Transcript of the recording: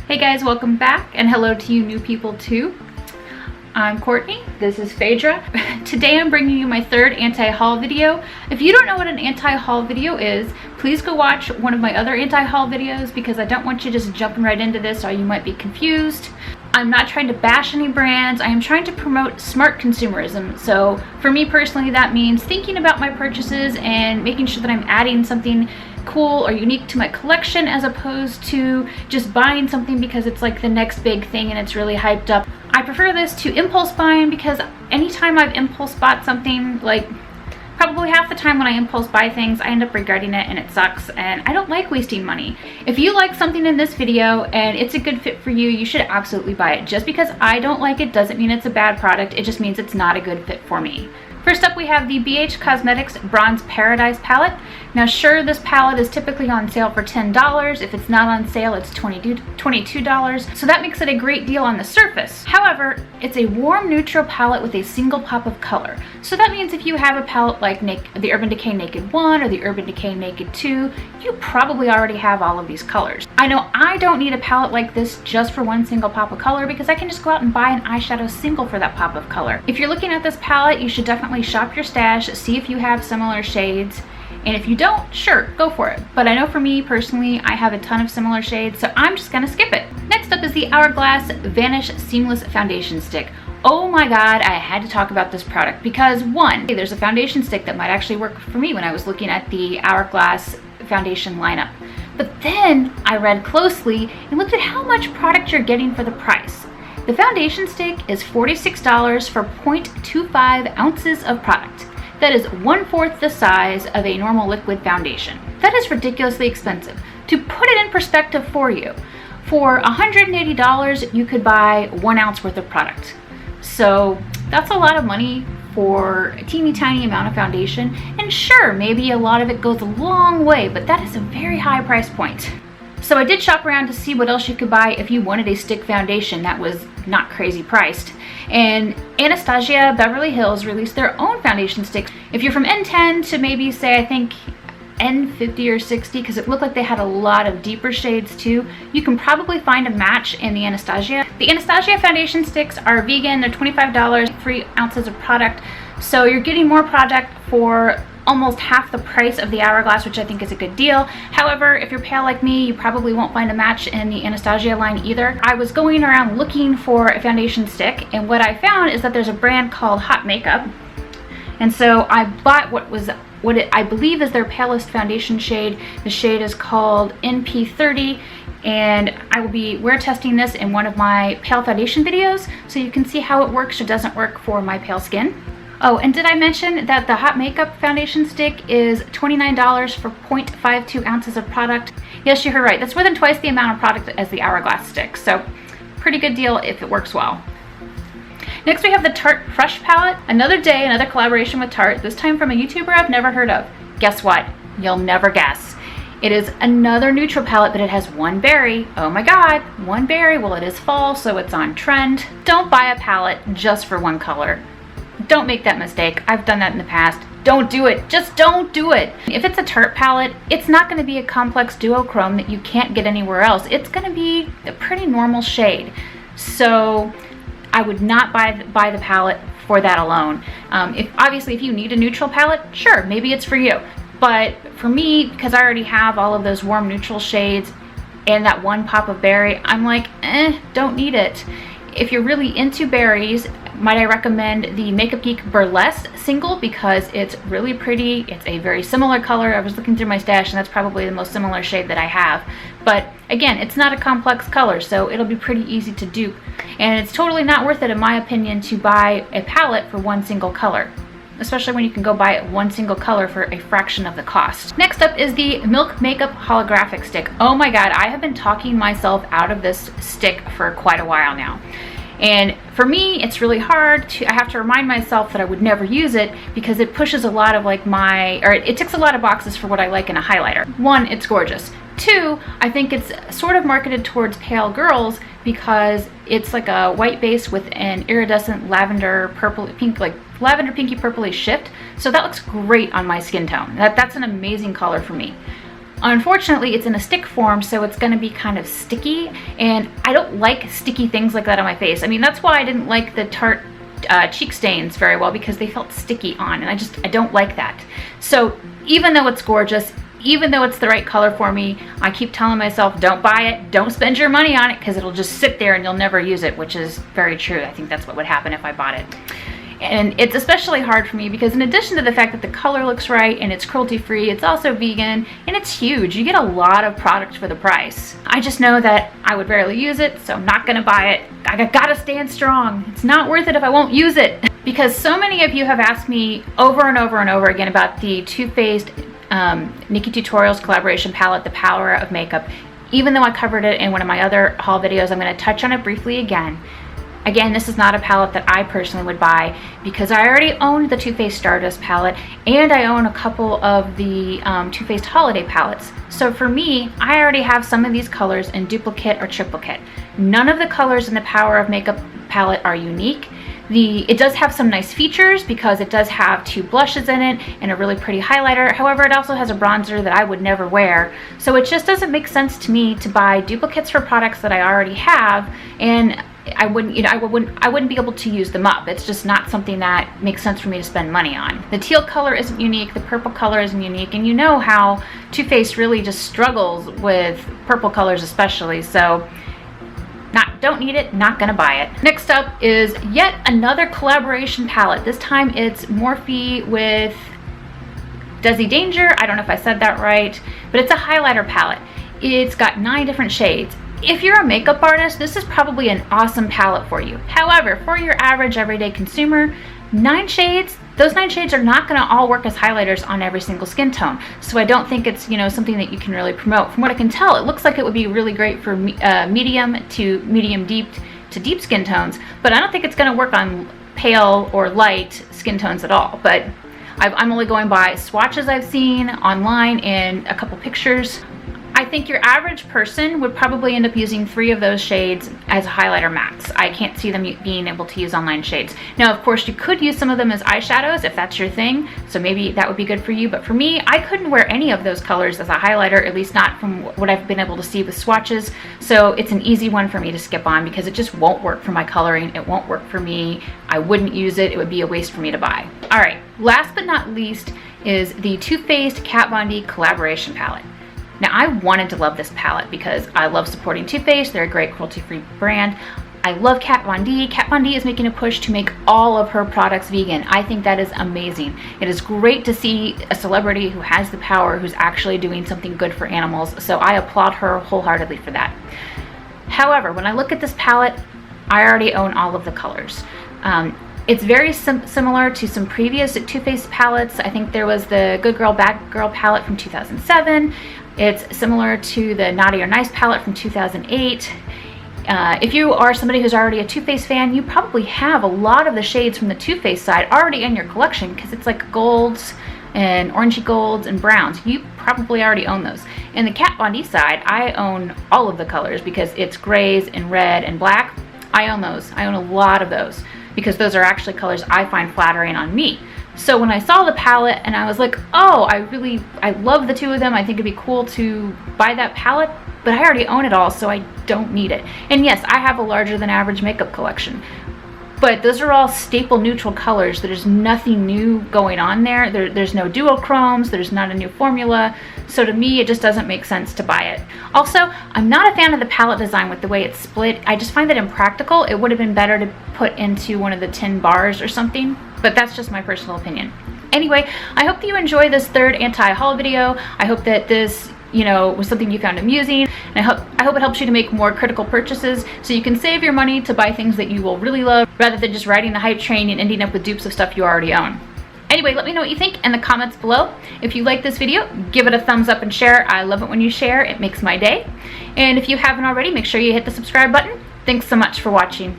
Hey guys, welcome back, and hello to you new people too. I'm Courtney, this is Phyrra. Today I'm bringing you my third anti-haul video. If you don't know what an anti-haul video is, please go watch one of my other anti-haul videos because I don't want you just jumping right into this or you might be confused. I'm not trying to bash any brands, I am trying to promote smart consumerism. So for me personally, that means thinking about my purchases and making sure that I'm adding something cool or unique to my collection as opposed to just buying something because it's like the next big thing and it's really hyped up. I prefer this to impulse buying because anytime I've impulse bought something, like probably half the time when I impulse buy things, I end up regretting it and it sucks and I don't like wasting money. If you like something in this video and it's a good fit for you, you should absolutely buy it. Just because I don't like it doesn't mean it's a bad product, it just means it's not a good fit for me. First up, we have the BH Cosmetics Bronze Paradise palette. Now sure, this palette is typically on sale for $10. If it's not on sale, it's $22. So that makes it a great deal on the surface. However, it's a warm neutral palette with a single pop of color. So that means if you have a palette like the Urban Decay Naked 1 or the Urban Decay Naked 2, you probably already have all of these colors. I know I don't need a palette like this just for one single pop of color because I can just go out and buy an eyeshadow single for that pop of color. If you're looking at this palette, you should definitely shop your stash, see if you have similar shades, and if you don't, sure, go for it. But I know for me personally, I have a ton of similar shades, so I'm just gonna skip it. Next up is the Hourglass Vanish Seamless Foundation Stick. Oh my god, I had to talk about this product because one, there's a foundation stick that might actually work for me when I was looking at the Hourglass foundation lineup. But then I read closely and looked at how much product you're getting for the price. The foundation stick is $46 for 0.25 ounces of product. That is 1/4 the size of a normal liquid foundation. That is ridiculously expensive. To put it in perspective for you, for $180 you could buy 1 ounce worth of product. So that's a lot of money for a teeny tiny amount of foundation. And sure, maybe a lot of it goes a long way, but that is a very high price point. So I did shop around to see what else you could buy if you wanted a stick foundation that was not crazy priced. And Anastasia Beverly Hills released their own foundation sticks. If you're from N10 to maybe say, I think N50 or 60, because it looked like they had a lot of deeper shades too, you can probably find a match in the Anastasia. The Anastasia foundation sticks are vegan, they're $25, 3 ounces of product. So you're getting more product for almost half the price of the Hourglass, which I think is a good deal. However, if you're pale like me, you probably won't find a match in the Anastasia line either. I was going around looking for a foundation stick, and what I found is that there's a brand called Hot Makeup. And so I bought what I believe is their palest foundation shade. The shade is called NP30, and I will be wear testing this in one of my pale foundation videos so you can see how it works or doesn't work for my pale skin. Oh, and did I mention that the Hot Makeup foundation stick is $29 for 0.52 ounces of product? Yes, you heard right. That's more than twice the amount of product as the Hourglass stick. So pretty good deal if it works well. Next we have the Tarte Fresh palette. Another day, another collaboration with Tarte, this time from a YouTuber I've never heard of. Guess what? You'll never guess. It is another neutral palette, but it has one berry. Oh my god, one berry. Well, it is fall, so it's on trend. Don't buy a palette just for one color. Don't make that mistake. I've done that in the past. Don't do it. Just don't do it. If it's a Tarte palette, it's not going to be a complex duochrome that you can't get anywhere else. It's going to be a pretty normal shade. So I would not buy the palette for that alone. If you need a neutral palette, sure, maybe it's for you. But for me, because I already have all of those warm neutral shades and that one pop of berry, I'm like, don't need it. If you're really into berries, might I recommend the Makeup Geek Burlesque single because it's really pretty. It's a very similar color. I was looking through my stash and that's probably the most similar shade that I have. But again, it's not a complex color, so it'll be pretty easy to dupe. And it's totally not worth it, in my opinion, to buy a palette for one single color, especially when you can go buy one single color for a fraction of the cost. Next up is the Milk Makeup Holographic Stick. Oh my god, I have been talking myself out of this stick for quite a while now. And for me, it's really hard I have to remind myself that I would never use it because it pushes a lot of it ticks a lot of boxes for what I like in a highlighter. One, it's gorgeous. Two, I think it's sort of marketed towards pale girls because it's like a white base with an iridescent lavender purple pink, like lavender pinky purpley shift. So that looks great on my skin tone. That's an amazing color for me. Unfortunately, it's in a stick form, so it's gonna be kind of sticky, and I don't like sticky things like that on my face. I mean, that's why I didn't like the Tarte cheek stains very well, because they felt sticky on, and I don't like that. So even though it's gorgeous, even though it's the right color for me, I keep telling myself, don't buy it, don't spend your money on it, because it'll just sit there and you'll never use it, which is very true. I think that's what would happen if I bought it. And it's especially hard for me because in addition to the fact that the color looks right and it's cruelty free, it's also vegan and it's huge. You get a lot of product for the price. I just know that I would rarely use it, so I'm not gonna buy it. I gotta stand strong. It's not worth it if I won't use it. Because so many of you have asked me over and over and over again about the Too Faced Nikki Tutorials collaboration palette, The Power of Makeup. Even though I covered it in one of my other haul videos, I'm gonna touch on it briefly again. Again, this is not a palette that I personally would buy because I already own the Too Faced Stardust palette and I own a couple of the Too Faced Holiday palettes. So for me, I already have some of these colors in duplicate or triplicate. None of the colors in the Power of Makeup palette are unique. It does have some nice features because it does have 2 blushes in it and a really pretty highlighter. However, it also has a bronzer that I would never wear. So it just doesn't make sense to me to buy duplicates for products that I already have, and I wouldn't be able to use them up. It's just not something that makes sense for me to spend money on. The teal color isn't unique, the purple color isn't unique, and you know how Too Faced really just struggles with purple colors especially, so don't need it, not gonna buy it. Next up is yet another collaboration palette. This time it's Morphe with Deysidanger. I don't know if I said that right, but it's a highlighter palette. It's got 9 different shades. If you're a makeup artist, this is probably an awesome palette for you. However, for your average everyday consumer, 9 shades, those 9 shades are not gonna all work as highlighters on every single skin tone. So I don't think it's, you know, something that you can really promote. From what I can tell, it looks like it would be really great for medium to medium deep to deep skin tones, but I don't think it's gonna work on pale or light skin tones at all. But I'm only going by swatches I've seen online and a couple pictures. I think your average person would probably end up using 3 of those shades as a highlighter max. I can't see them being able to use online shades. Now, of course, you could use some of them as eyeshadows if that's your thing, so maybe that would be good for you. But for me, I couldn't wear any of those colors as a highlighter, at least not from what I've been able to see with swatches. So it's an easy one for me to skip on because it just won't work for my coloring. It won't work for me. I wouldn't use it. It would be a waste for me to buy. All right, last but not least is the Too Faced Kat Von D collaboration palette. Now, I wanted to love this palette because I love supporting Too Faced. They're a great cruelty-free brand. I love Kat Von D. Kat Von D is making a push to make all of her products vegan. I think that is amazing. It is great to see a celebrity who has the power, who's actually doing something good for animals. So I applaud her wholeheartedly for that. However, when I look at this palette, I already own all of the colors. It's very similar to some previous Too Faced palettes. I think there was the Good Girl, Bad Girl palette from 2007. It's similar to the Naughty or Nice palette from 2008. If you are somebody who's already a Too Faced fan, you probably have a lot of the shades from the Too Faced side already in your collection because it's like golds and orangey golds and browns. You probably already own those. In the Kat Von D side, I own all of the colors because it's grays and red and black. I own those. I own a lot of those because those are actually colors I find flattering on me. So when I saw the palette and I was like, oh, I love the 2 of them. I think it'd be cool to buy that palette, but I already own it all, so I don't need it. And yes, I have a larger than average makeup collection, but those are all staple neutral colors. There's nothing new going on there. There's no duochromes, there's not a new formula. So to me, it just doesn't make sense to buy it. Also, I'm not a fan of the palette design with the way it's split. I just find that impractical. It would have been better to put into one of the 10 bars or something, but that's just my personal opinion. Anyway, I hope that you enjoy this 3rd anti-haul video. I hope that this, was something you found amusing, and I hope it helps you to make more critical purchases so you can save your money to buy things that you will really love rather than just riding the hype train and ending up with dupes of stuff you already own. Anyway, let me know what you think in the comments below. If you like this video, give it a thumbs up and share. I love it when you share. It makes my day. And if you haven't already, make sure you hit the subscribe button. Thanks so much for watching.